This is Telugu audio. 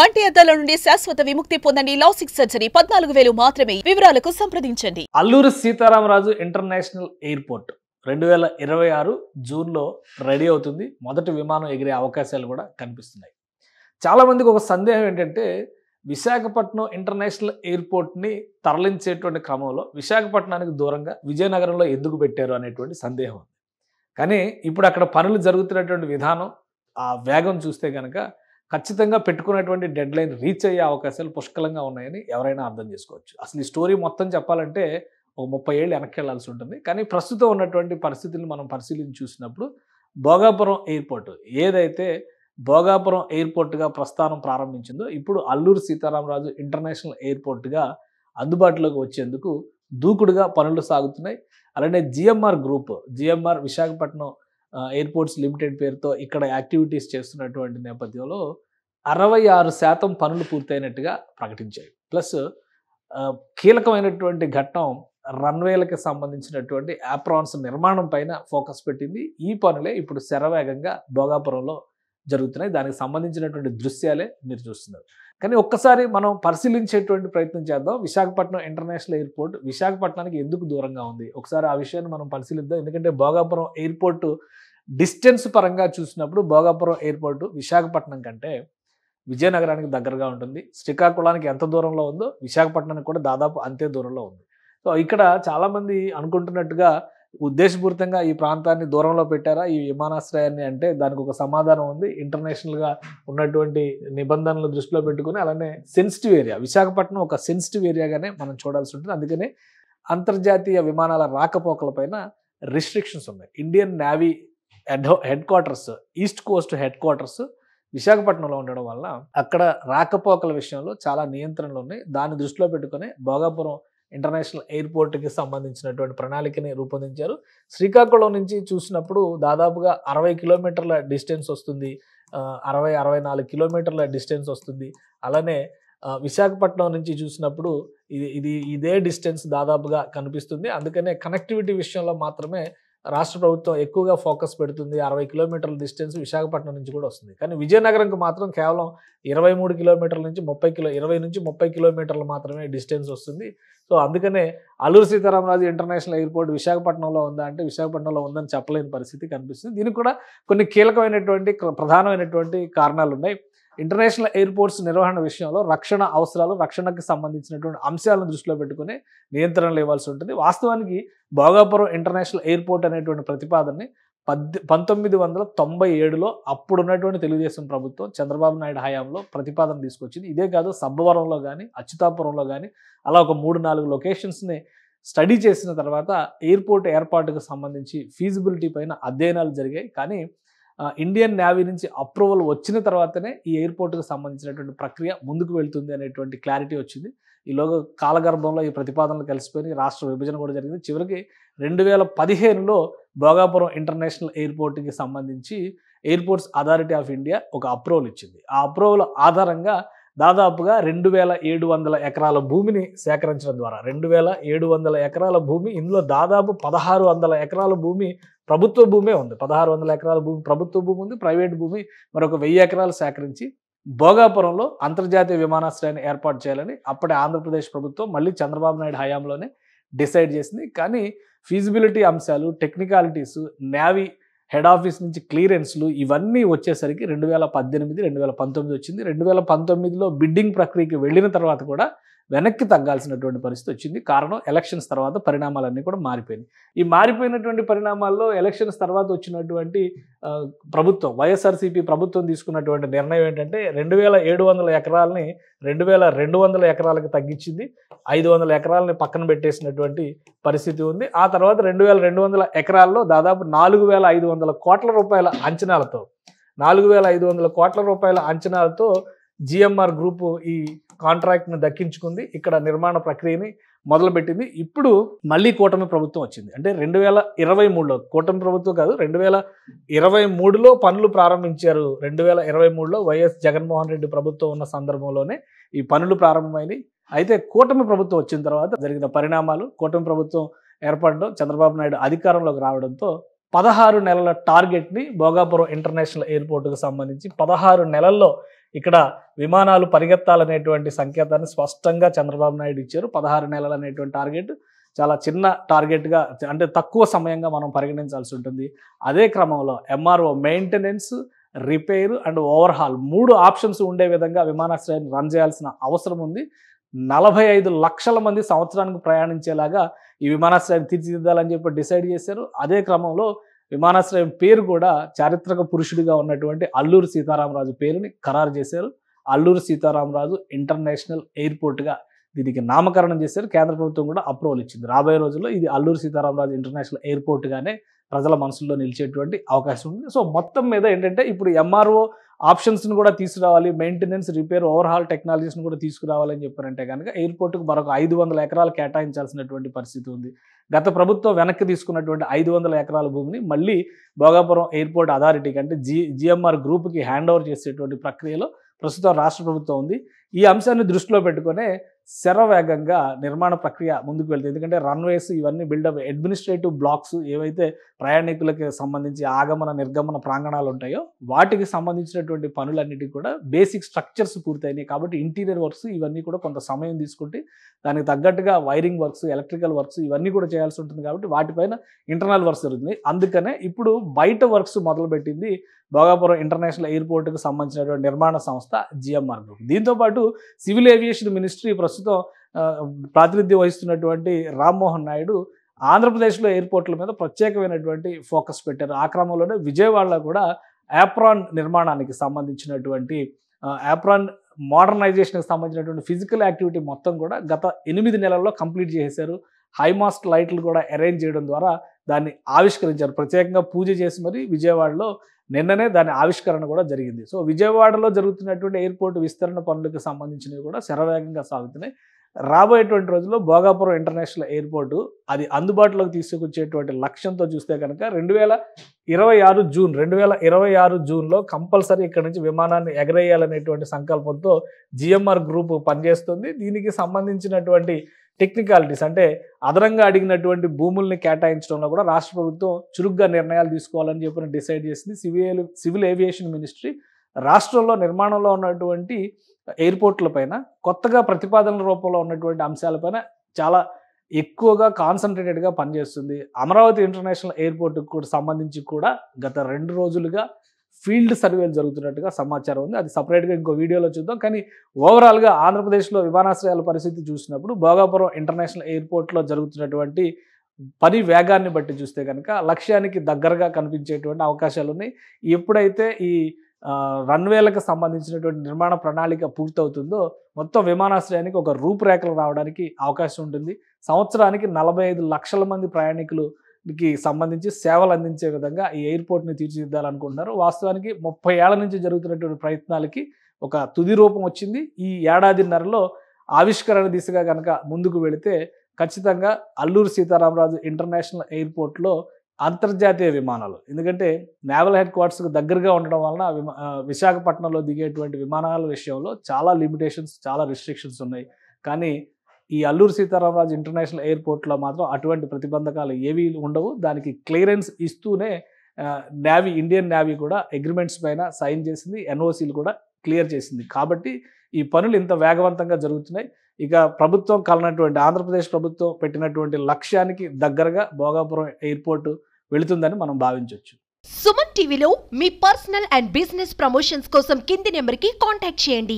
కంటి అద్దాల నుండి శాశ్వత విముక్తి పొందండి. లాసిక్ సర్జరీ 14,000 మాత్రమే. వివరాలకు సంప్రదించండి. అల్లూరి సీతారామరాజు ఇంటర్నేషనల్ ఎయిర్పోర్ట్ 2026 జూన్లో రెడీ అవుతుంది. మొదటి విమానం ఎగిరే అవకాశాలు కూడా కనిపిస్తున్నాయి. చాలా మందికి ఒక సందేహం ఏంటంటే విశాఖపట్నం ఇంటర్నేషనల్ ఎయిర్పోర్ట్ని తరలించేటువంటి క్రమంలో విశాఖపట్నానికి దూరంగా విజయనగరంలో ఎందుకు పెట్టారు అనేటువంటి సందేహం ఉంది. కానీ ఇప్పుడు అక్కడ పనులు జరుగుతున్నటువంటి విధానం, ఆ వేగం చూస్తే కనుక ఖచ్చితంగా పెట్టుకున్నటువంటి డెడ్ లైన్ రీచ్ అయ్యే అవకాశాలు పుష్కలంగా ఉన్నాయని ఎవరైనా అర్థం చేసుకోవచ్చు. అసలు ఈ స్టోరీ మొత్తం చెప్పాలంటే ఒక 30 ఏళ్ళు వెనక్కి వెళ్లాల్సి ఉంటుంది. కానీ ప్రస్తుతం ఉన్నటువంటి పరిస్థితులను మనం పరిశీలించి చూసినప్పుడు భోగాపురం ఎయిర్పోర్ట్ ఏదైతే భోగాపురం ఎయిర్పోర్ట్గా ప్రస్థానం ప్రారంభించిందో ఇప్పుడు అల్లూరి సీతారామరాజు ఇంటర్నేషనల్ ఎయిర్పోర్ట్గా అందుబాటులోకి వచ్చేందుకు దూకుడుగా పనులు సాగుతున్నాయి. అలానే జిఎంఆర్ విశాఖపట్నం ఎయిర్పోర్ట్స్ లిమిటెడ్ పేరుతో ఇక్కడ యాక్టివిటీస్ చేస్తున్నటువంటి నేపథ్యంలో 66% పనులు పూర్తయినట్టుగా ప్రకటించాయి. ప్లస్ కీలకమైనటువంటి ఘట్టం రన్వేలకు సంబంధించినటువంటి యాప్రాన్స్ నిర్మాణం పైన ఫోకస్ పెట్టింది. ఈ పనులే ఇప్పుడు శరవేగంగా భోగాపురంలో జరుగుతున్నాయి. దానికి సంబంధించినటువంటి దృశ్యాలే మీరు చూస్తున్నారు. కానీ ఒక్కసారి మనం పరిశీలించేటువంటి ప్రయత్నం చేద్దాం. విశాఖపట్నం ఇంటర్నేషనల్ ఎయిర్పోర్ట్ విశాఖపట్నానికి ఎందుకు దూరంగా ఉంది? ఒకసారి ఆ విషయాన్ని మనం పరిశీలిద్దాం. ఎందుకంటే భోగాపురం ఎయిర్పోర్ట్ డిస్టెన్స్ పరంగా చూసినప్పుడు భోగాపురం ఎయిర్పోర్ట్ విశాఖపట్నం కంటే విజయనగరానికి దగ్గరగా ఉంటుంది. శ్రీకాకుళానికి ఎంత దూరంలో ఉందో విశాఖపట్నానికి కూడా దాదాపు అంతే దూరంలో ఉంది. సో ఇక్కడ చాలామంది అనుకుంటున్నట్టుగా ఉద్దేశపూరితంగా ఈ ప్రాంతాన్ని దూరంలో పెట్టారా ఈ విమానాశ్రయాన్ని అంటే దానికి ఒక సమాధానం ఉంది. ఇంటర్నేషనల్గా ఉన్నటువంటి నిబంధనలు దృష్టిలో పెట్టుకుని అలానే సెన్సిటివ్ ఏరియా విశాఖపట్నం ఒక సెన్సిటివ్ ఏరియాగానే మనం చూడాల్సి ఉంటుంది. అందుకనే అంతర్జాతీయ విమానాల రాకపోకలపైన రిస్ట్రిక్షన్స్ ఉన్నాయి. Indian navy head quarters east Coast head quarters విశాఖపట్నంలో ఉండడం వల్ల అక్కడ రాకపోకల విషయంలో చాలా నియంత్రణలు ఉన్నాయి. దాన్ని దృష్టిలో పెట్టుకుని భోగాపురం ఇంటర్నేషనల్ ఎయిర్పోర్ట్కి సంబంధించినటువంటి ప్రణాళికని రూపొందించారు. శ్రీకాకుళం నుంచి చూసినప్పుడు దాదాపుగా 60 కిలోమీటర్ల డిస్టెన్స్ వస్తుంది. 60-64 కిలోమీటర్ల డిస్టెన్స్ వస్తుంది. అలానే విశాఖపట్నం నుంచి చూసినప్పుడు ఇదే డిస్టెన్స్ దాదాపుగా కనిపిస్తుంది. అందుకనే కనెక్టివిటీ విషయంలో మాత్రమే రాష్ట్ర ప్రభుత్వం ఎక్కువగా ఫోకస్ పెడుతుంది. 60 కిలోమీటర్ల డిస్టెన్స్ విశాఖపట్నం నుంచి కూడా వస్తుంది. కానీ విజయనగరంకి మాత్రం కేవలం 23 కిలోమీటర్ల నుంచి 20 నుంచి 30 కిలోమీటర్లు మాత్రమే డిస్టెన్స్ వస్తుంది. సో అందుకనే అల్లూరి సీతారామరాజు ఇంటర్నేషనల్ ఎయిర్పోర్ట్ విశాఖపట్నంలో ఉందా అంటే విశాఖపట్నంలో ఉందని చెప్పలేని పరిస్థితి కనిపిస్తుంది. దీనికి కూడా కొన్ని కీలకమైనటువంటి ప్రధానమైనటువంటి కారణాలు ఉన్నాయి. ఇంటర్నేషనల్ ఎయిర్పోర్ట్స్ నిర్వహణ విషయంలో రక్షణ అవసరాలు, రక్షణకు సంబంధించినటువంటి అంశాలను దృష్టిలో పెట్టుకుని నియంత్రణలు ఇవ్వాల్సి ఉంటుంది. వాస్తవానికి భోగాపురం ఇంటర్నేషనల్ ఎయిర్పోర్ట్ అనేటువంటి ప్రతిపాదనని 1997లో అప్పుడున్నటువంటి తెలుగుదేశం ప్రభుత్వం చంద్రబాబు నాయుడు హయాంలో ప్రతిపాదన తీసుకొచ్చింది. ఇదే కాదు సబ్బవరంలో కానీ అచ్యుతాపురంలో కానీ అలా ఒక 3-4 లొకేషన్స్ని స్టడీ చేసిన తర్వాత ఎయిర్పోర్ట్ ఏర్పాటుకు సంబంధించి ఫీజిబిలిటీ పైన అధ్యయనాలు జరిగాయి. కానీ ఇండియన్ నేవీ నుంచి అప్రూవల్ వచ్చిన తర్వాతనే ఈ ఎయిర్పోర్ట్కి సంబంధించినటువంటి ప్రక్రియ ముందుకు వెళ్తుంది అనేటువంటి క్లారిటీ వచ్చింది. ఈలోగా కాలగర్భంలో ఈ ప్రతిపాదనలు కలిసిపోయి రాష్ట్ర విభజన కూడా జరిగింది. చివరికి 2015లో భోగాపురం ఇంటర్నేషనల్ ఎయిర్పోర్ట్కి సంబంధించి ఎయిర్పోర్ట్స్ అథారిటీ ఆఫ్ ఇండియా ఒక అప్రూవల్ ఇచ్చింది. ఆ అప్రూవల్ ఆధారంగా దాదాపుగా 2700 ఎకరాల భూమిని సేకరించడం ద్వారా 2700 ఎకరాల భూమి, ఇందులో దాదాపు 1600 ఎకరాల భూమి ప్రభుత్వ భూమే ఉంది. 1600 ఎకరాల భూమి ప్రభుత్వ భూమి ఉంది, ప్రైవేట్ భూమి మరొక 1000 ఎకరాలు సేకరించి భోగాపురంలో అంతర్జాతీయ విమానాశ్రయాన్ని ఏర్పాటు చేయాలని అప్పటి ఆంధ్రప్రదేశ్ ప్రభుత్వం మళ్ళీ చంద్రబాబు నాయుడు హయాంలోనే డిసైడ్ చేసింది. కానీ ఫీజిబిలిటీ అంశాలు, టెక్నికాలిటీస్, నేవీ హెడ్ ఆఫీస్ నుంచి క్లియరెన్స్లు ఇవన్నీ వచ్చేసరికి 2018-2019 వచ్చింది. 2019లో బిడ్డింగ్ ప్రక్రియకి వెళ్ళిన తర్వాత కూడా వెనక్కి తగ్గాల్సినటువంటి పరిస్థితి వచ్చింది. కారణం ఎలక్షన్స్ తర్వాత పరిణామాలన్నీ కూడా మారిపోయినాయి. ఈ మారిపోయినటువంటి పరిణామాల్లో ఎలక్షన్స్ తర్వాత వచ్చినటువంటి ప్రభుత్వం వైఎస్ఆర్సీపీ ప్రభుత్వం తీసుకున్నటువంటి నిర్ణయం ఏంటంటే 2700 ఎకరాలని 2200 ఎకరాలకు తగ్గించింది. 500 ఎకరాలని పక్కన పెట్టేసినటువంటి పరిస్థితి ఉంది. ఆ తర్వాత 2200 ఎకరాల్లో దాదాపు 4500 కోట్ల రూపాయల అంచనాలతో 4500 కోట్ల రూపాయల అంచనాలతో జిఎంఆర్ గ్రూపు ఈ కాంట్రాక్ట్ని దక్కించుకుంది. ఇక్కడ నిర్మాణ ప్రక్రియని మొదలుపెట్టింది. ఇప్పుడు మళ్ళీ కూటమి ప్రభుత్వం వచ్చింది. అంటే 2023లో కూటమి ప్రభుత్వం కాదు 2023లో పనులు ప్రారంభించారు. 2023లో వైఎస్ జగన్మోహన్ రెడ్డి ప్రభుత్వం ఉన్న సందర్భంలోనే ఈ పనులు ప్రారంభమైనవి. అయితే కూటమి ప్రభుత్వం వచ్చిన తర్వాత జరిగిన పరిణామాలు, కూటమి ప్రభుత్వం ఏర్పడడం, చంద్రబాబు నాయుడు అధికారంలోకి రావడంతో 16 నెలల టార్గెట్ని భోగాపురం ఇంటర్నేషనల్ ఎయిర్పోర్ట్కు సంబంధించి 16 నెలల్లో ఇక్కడ విమానాలు పరిగెత్తాలనేటువంటి సంకేతాన్ని స్పష్టంగా చంద్రబాబు నాయుడు ఇచ్చారు. 16 నెలలు అనేటువంటి టార్గెట్ చాలా చిన్న టార్గెట్గా, అంటే తక్కువ సమయంగా మనం పరిగణించాల్సి ఉంటుంది. అదే క్రమంలో MRO maintenance, repair and overhaul 3 options ఉండే విధంగా విమానాశ్రయాన్ని రన్ చేయాల్సిన అవసరం ఉంది. 45 లక్షల మంది సంవత్సరానికి ప్రయాణించేలాగా ఈ విమానాశ్రయాన్ని తీర్చిదిద్దాలని చెప్పి డిసైడ్ చేశారు. అదే క్రమంలో విమానాశ్రయం పేరు కూడా చారిత్రక పురుషుడిగా ఉన్నటువంటి అల్లూరి సీతారామరాజు పేరుని ఖరారు చేశారు. అల్లూరి సీతారామరాజు ఇంటర్నేషనల్ ఎయిర్పోర్ట్గా దీనికి నామకరణం చేశారు. కేంద్ర ప్రభుత్వం కూడా అప్రూవల్ ఇచ్చింది. రాబోయే రోజుల్లో ఇది అల్లూరి సీతారామరాజు ఇంటర్నేషనల్ ఎయిర్పోర్ట్గానే ప్రజల మనసుల్లో నిలిచేటువంటి అవకాశం ఉంది. సో మొత్తం మీద ఏంటంటే ఇప్పుడు ఎంఆర్ఓ ఆప్షన్స్ని కూడా తీసుకురావాలి, మెయింటెనెన్స్, రిపేర్, ఓవర్హాల్ టెక్నాలజీస్ని కూడా తీసుకురావాలని చెప్పారంటే కనుక ఎయిర్పోర్ట్కి మరొక 500 ఎకరాలు కేటాయించాల్సినటువంటి పరిస్థితి ఉంది. గత ప్రభుత్వం వెనక్కి తీసుకున్నటువంటి 500 ఎకరాల భూమిని మళ్ళీ భోగాపురం ఎయిర్పోర్ట్ అథారిటీకి అంటే జిఎంఆర్ గ్రూప్కి హ్యాండ్ ఓవర్ చేసేటువంటి ప్రక్రియలో ప్రస్తుతం రాష్ట్ర ప్రభుత్వం ఉంది. ఈ అంశాన్ని దృష్టిలో పెట్టుకునే శరవేగంగా నిర్మాణ ప్రక్రియ ముందుకు వెళ్తుంది. ఎందుకంటే రన్వేస్ ఇవన్నీ బిల్డప్, అడ్మినిస్ట్రేటివ్ బ్లాక్స్ ఏవైతే ప్రయాణికులకి సంబంధించి ఆగమన నిర్గమన ప్రాంగణాలు ఉంటాయో వాటికి సంబంధించినటువంటి పనులన్నిటికీ కూడా బేసిక్ స్ట్రక్చర్స్ పూర్తయినాయి. కాబట్టి ఇంటీరియర్ వర్క్స్ ఇవన్నీ కూడా కొంత సమయం తీసుకుంటే దానికి తగ్గట్టుగా వైరింగ్ వర్క్స్, ఎలక్ట్రికల్ వర్క్స్ ఇవన్నీ కూడా చేయాల్సి ఉంటుంది. కాబట్టి వాటిపైన ఇంటర్నల్ వర్క్స్ జరుగుతుంది. అందుకనే ఇప్పుడు బయట వర్క్స్ మొదలుపెట్టింది భోగాపురం ఇంటర్నేషనల్ ఎయిర్పోర్ట్కి సంబంధించినటువంటి నిర్మాణ సంస్థ జిఎంఆర్ గ్రూప్. దీంతోపాటు సివిల్ ఏవియేషన్ మినిస్ట్రీ ప్రస్తుతం ప్రాతినిధ్యం వహిస్తున్నటువంటి రామ్మోహన్ నాయుడు ఆంధ్రప్రదేశ్లో ఎయిర్పోర్ట్ల మీద ప్రత్యేకమైనటువంటి ఫోకస్ పెట్టారు. ఆ క్రమంలోనే విజయవాడలో కూడా యాప్రాన్ నిర్మాణానికి సంబంధించినటువంటి యాప్రాన్ మోడర్నైజేషన్కి సంబంధించినటువంటి ఫిజికల్ యాక్టివిటీ మొత్తం కూడా గత 8 నెలల్లో కంప్లీట్ చేశారు. హైమాస్ట్ లైట్లు కూడా అరేంజ్ చేయడం ద్వారా దాన్ని ఆవిష్కరించారు. ప్రత్యేకంగా పూజ చేసి మరి విజయవాడలో నిన్ననే దాని ఆవిష్కరణ కూడా జరిగింది. సో విజయవాడలో జరుగుతున్నటువంటి ఎయిర్పోర్ట్ విస్తరణ పనులకు సంబంధించినవి కూడా శరవేగంగా సాగుతున్నాయి. రాబోయేటువంటి రోజుల్లో భోగాపురం ఇంటర్నేషనల్ ఎయిర్పోర్టు అది అందుబాటులోకి తీసుకొచ్చేటువంటి లక్ష్యంతో చూస్తే కనుక 2026 జూన్లో కంపల్సరీ ఇక్కడ నుంచి విమానాన్ని ఎగరేయాలనేటువంటి సంకల్పంతో జిఎంఆర్ గ్రూప్ పనిచేస్తుంది. దీనికి సంబంధించినటువంటి టెక్నికాలిటీస్ అంటే అదనంగా అడిగినటువంటి భూముల్ని కేటాయించడంలో కూడా రాష్ట్ర ప్రభుత్వం చురుగ్గా నిర్ణయాలు తీసుకోవాలని చెప్పి డిసైడ్ చేసింది. సివిల్ ఏవియేషన్ మినిస్ట్రీ రాష్ట్రంలో నిర్మాణంలో ఉన్నటువంటి ఎయిర్పోర్ట్ల పైన కొత్తగా ప్రతిపాదనల రూపంలో ఉన్నటువంటి అంశాలపైన చాలా ఎక్కువగా కాన్సన్ట్రేటెడ్గా పనిచేస్తుంది. అమరావతి ఇంటర్నేషనల్ ఎయిర్పోర్ట్కి కూడా సంబంధించి కూడా గత 2 రోజులుగా ఫీల్డ్ సర్వేలు జరుగుతున్నట్టుగా సమాచారం ఉంది. అది సపరేట్గా ఇంకో వీడియోలో చూద్దాం. కానీ ఓవరాల్గా ఆంధ్రప్రదేశ్లో విమానాశ్రయాల పరిస్థితి చూసినప్పుడు భోగాపురం ఇంటర్నేషనల్ ఎయిర్పోర్ట్లో జరుగుతున్నటువంటి పని వేగాన్ని బట్టి చూస్తే కనుక లక్ష్యానికి దగ్గరగా కనిపించేటువంటి అవకాశాలు ఉన్నాయి. ఎప్పుడైతే ఈ రన్వేలకు సంబంధించినటువంటి నిర్మాణ ప్రణాళిక పూర్తవుతుందో మొత్తం విమానాశ్రయానికి ఒక రూపురేఖలు రావడానికి అవకాశం ఉంటుంది. సంవత్సరానికి 45 లక్షల మంది ప్రయాణికులకి సంబంధించి సేవలు అందించే విధంగా ఈ ఎయిర్పోర్ట్ని తీర్చిదిద్దాలనుకుంటున్నారు. వాస్తవానికి 30 ఏళ్ల నుంచి జరుగుతున్నటువంటి ప్రయత్నాలకి ఒక తుది రూపం వచ్చింది. ఈ ఏడాదిన్నరలో ఆవిష్కరణ దిశగా కనుక ముందుకు వెళితే ఖచ్చితంగా అల్లూరి సీతారామరాజు ఇంటర్నేషనల్ ఎయిర్పోర్ట్లో అంతర్జాతీయ విమానాలు, ఎందుకంటే నేవల్ హెడ్ క్వార్టర్స్కి దగ్గరగా ఉండడం వలన విశాఖపట్నంలో దిగేటువంటి విమానాల విషయంలో చాలా లిమిటేషన్స్, చాలా రిస్ట్రిక్షన్స్ ఉన్నాయి. కానీ ఈ అల్లూరి సీతారామరాజు ఇంటర్నేషనల్ ఎయిర్పోర్ట్లో మాత్రం అటువంటి ప్రతిబంధకాలు ఏవీ ఉండవు. దానికి క్లియరెన్స్ ఇస్తూనే ఇండియన్ నేవీ కూడా అగ్రిమెంట్స్ పైన సైన్ చేసింది, ఎన్ఓసీలు కూడా క్లియర్ చేసింది. కాబట్టి ఈ పనులు ఇంత వేగవంతంగా జరుగుతున్నాయి. ఇక ప్రభుత్వం కలనటువంటి ఆంధ్రప్రదేశ్ ప్రభుత్వం పెట్టినటువంటి లక్ష్యానికి దగ్గరగా భోగాపురం ఎయిర్పోర్టు వెళుతుందని మనం భావించవచ్చు. సుమన్ టీవీలో మీ పర్సనల్ అండ్ బిజినెస్ ప్రమోషన్స్ కోసం కింది నెంబర్కి కాంటాక్ట్ చేయండి.